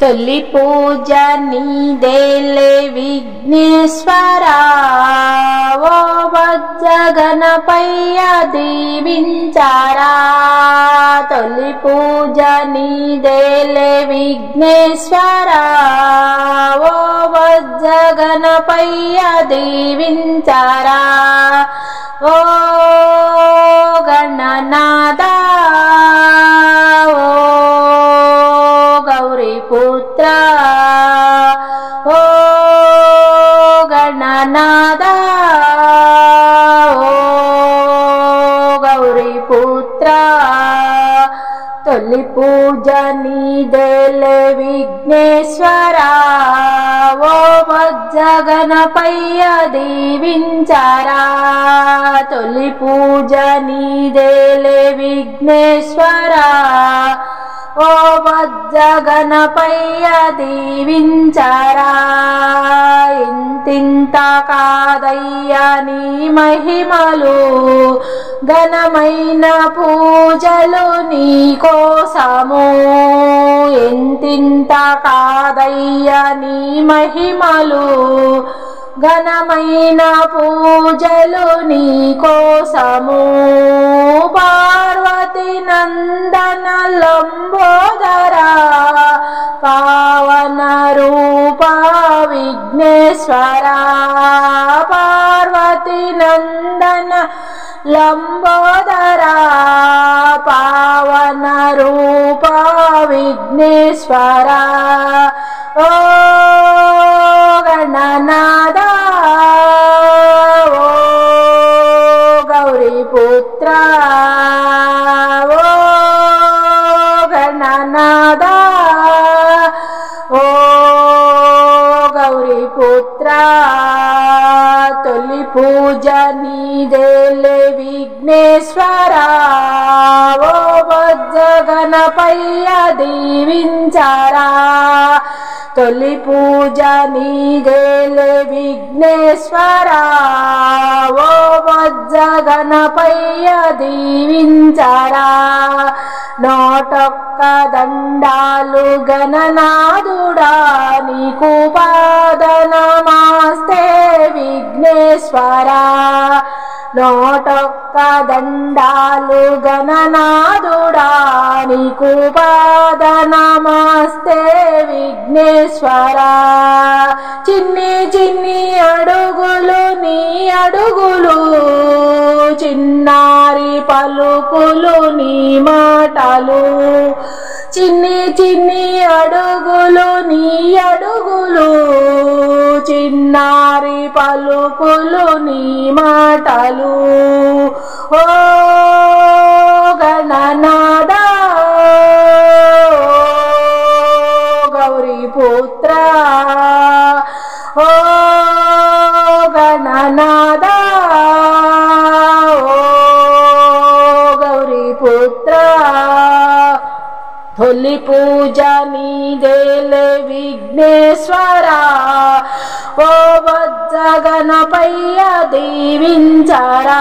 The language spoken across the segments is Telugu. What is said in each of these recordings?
తొలి పూజ నీదేలే విఘ్నేశ్వరా, ఓ వజ్ర గణపయ్య దీవించారా. తొలి పూజ నీదేలే విఘ్నేశ్వరా, ఓ వజ్ర గణపయ్య దీవించారా. ఓ గణనాథా, పుత్ర, ఓ గణనాథ, ఓ గౌరీ పుత్ర. తొలి పూజ నీదేలే విఘ్నేశ్వరా, ఓ వజ్ర గణపయ్య దీవించారా. తొలి పూజ నీదేలే విఘ్నేశ్వరా, ఓ వజ్ర గణపయ్య దీవించారా. ఇంతింత కాదయ్యా నీ మహిమలు, ఘనమైన పూజలు నీ కోసము. ఇంతింత కాదయ్యా నీ మహిమలు, ఘనమైన పూజలు నీ కోసము. పార్వతి నందన లంబోదరా, పావన రూప విఘ్నేశ్వరా. పార్వతి నందన లంబోదరా, పావన రూప విఘ్నేశ్వరా. ఓ గణనాథ, ఓ గౌరీ పుత్ర, ఓ గణనాథ, ఓ గౌరీ పుత్ర. తొలి పూజ నీదేలే విఘ్నేశ్వరా, ఓ వజ్ర గణపయ్య దీవించారా. తొలి పూజ నీదేలే విఘ్నేశ్వరా, ఓ వజ్ర గణపయ్య దీవించారా. నోటొక్క దండాలు గణనాథుడా, నీకు పాదనమస్తే విఘ్నేశ్వరా. నోటొక్క దండాలు గణనాథుడా, నీకు పాదనమస్తే విఘ్నేశ్వరా. చిన్ని చిన్ని అడుగులు నీ అడుగులు, చిన్నారి పలుకులు నీ మాటలు. చిన్ని చిన్ని అడుగులు నీ అడుగులు, చిన్నారి పలుకులు నీ మాటలు. ఓ గణనాథ, ఓ గౌరీ పుత్ర, ఓ గణనాథ, ఓ గౌరీ పుత్ర. తొలి పూజ నీదేలే విఘ్నేశ్వరా, ఓ వజ్ర గణపయ్య దీవించారా.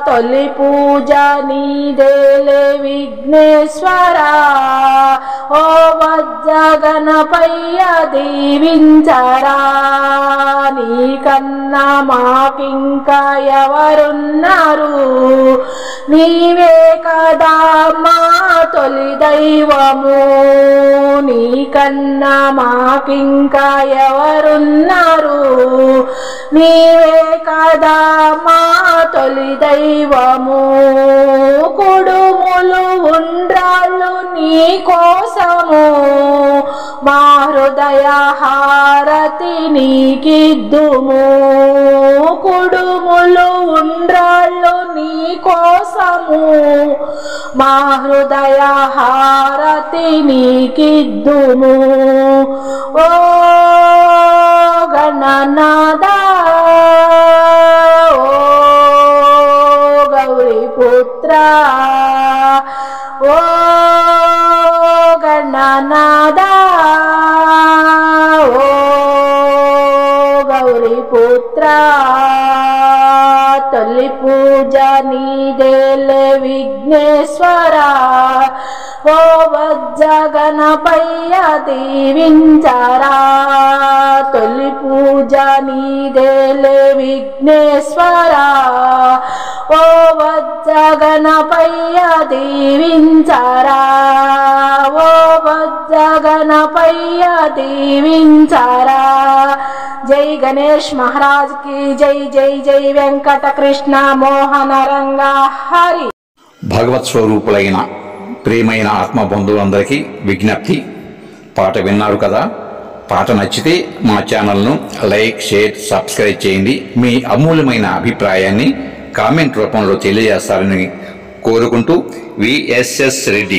తొలి పూజ నీదేలే విఘ్నేశ్వరా, ఓ వజ్ర గణపయ్య దీవించారా. నీకన్నా మాకింకా ఎవరున్నారు, నీవే కదా మా తొలి దైవము. నీకన్నా మాకింకా ఎవరున్నారు, నీవే కదా మా తొలి దైవము. కుడుములు ఉండ్రాళ్ళు నీ కోసము, మా హృదయ హారతి నీకిద్దుము. కుడుములు ఉండ్రాళ్ళు నీ కోసము, మా హృదయ హారతి నీకిద్దుము. ఓ గణనాథ, ఓ గౌరీ పుత్ర, ఓ గణనాథ, ఓ గౌరీ పుత్ర. తొలి పూజ నీదేలే విఘ్నేశ్వరా, ఓ వజ్ర గణపయ్య దీవించరా తొలి పూజ నీదేలే విఘ్నేశ్వరా ఓ వజ్ర గణపయ్య దీవించరా ఓ వజ్ర గణపయ్య దీవించరా జై గణేష్ మహారాజ్ కి జై జై జై వెంకట కృష్ణ మోహన రంగా హరి. భగవత్ స్వరూపులైన ప్రియమైన ఆత్మ బంధువులందరికీ విజ్ఞప్తి, పాట విన్నారు కదా. పాట నచ్చితే మా ఛానల్ను లైక్, షేర్, సబ్స్క్రైబ్ చేయండి. మీ అమూల్యమైన అభిప్రాయాన్ని కామెంట్ రూపంలో తెలియజేస్తారని కోరుకుంటూ విఎస్ఎస్ రెడ్డి.